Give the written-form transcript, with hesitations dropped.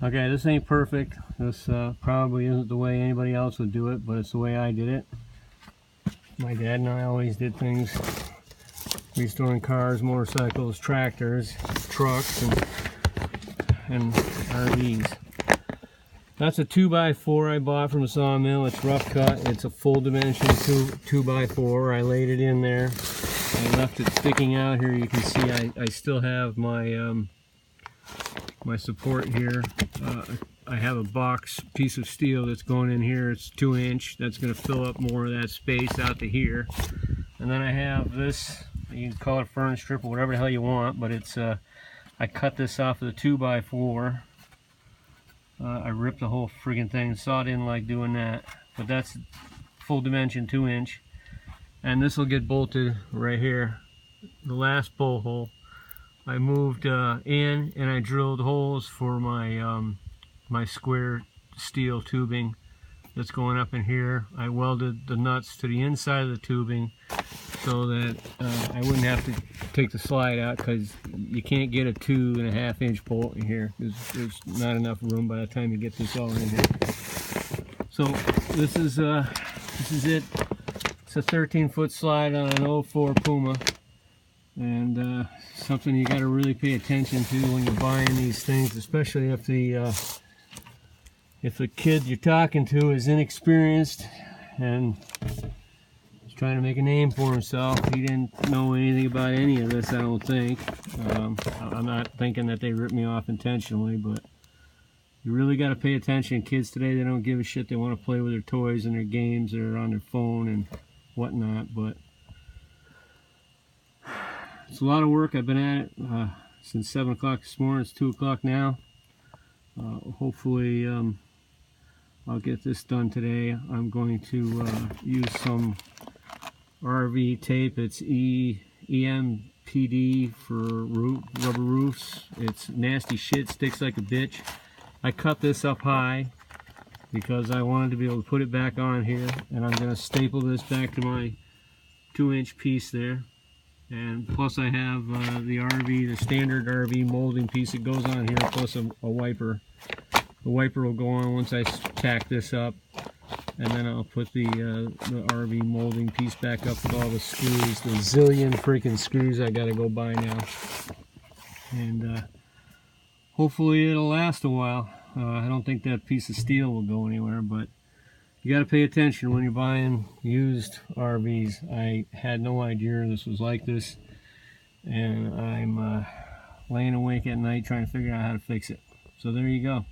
Okay, this ain't perfect. This probably isn't the way anybody else would do it, but it's the way I did it. My dad and I always did things restoring cars, motorcycles, tractors, trucks, and RVs. That's a 2x4 I bought from a sawmill. It's rough cut. It's a full dimension 2x4. I laid it in there. I left it sticking out here. You can see I still have my my support here. I have a box piece of steel that's going in here. It's 2-inch. That's going to fill up more of that space out to here. And then I have this. You can call it a furnace strip or whatever the hell you want, but it's I cut this off of the 2x4. I ripped the whole friggin' thing, saw it in like doing that, but that's full dimension 2-inch, and this will get bolted right here. The last bolt hole I moved in, and I drilled holes for my my square steel tubing that's going up in here. I welded the nuts to the inside of the tubing so that I wouldn't have to take the slide out, because you can't get a 2.5-inch bolt in here. There's not enough room by the time you get this all in here. So this is it. It's a 13-foot slide on an 04 Puma, and something you got to really pay attention to when you're buying these things, especially if the kid you're talking to is inexperienced and he's trying to make a name for himself. He didn't know anything about any of this, I don't think. I'm not thinking that they ripped me off intentionally, but you really got to pay attention. Kids today, they don't give a shit. They want to play with their toys and their games that are on their phone and whatnot, but it's a lot of work. I've been at it since 7 o'clock this morning. It's 2 o'clock now. Hopefully I'll get this done today. I'm going to use some RV tape. It's EMPD for rubber roofs. It's nasty shit, sticks like a bitch. I cut this up high because I wanted to be able to put it back on here, and I'm going to staple this back to my 2-inch piece there. And plus I have the RV, the standard RV molding piece that goes on here, plus a wiper. The wiper will go on once I tack this up, and then I'll put the RV molding piece back up with all the screws, the zillion freaking screws I gotta go buy now. And hopefully it'll last a while. I don't think that piece of steel will go anywhere, but you gotta pay attention when you're buying used RVs. I had no idea this was like this, and I'm laying awake at night trying to figure out how to fix it. So there you go.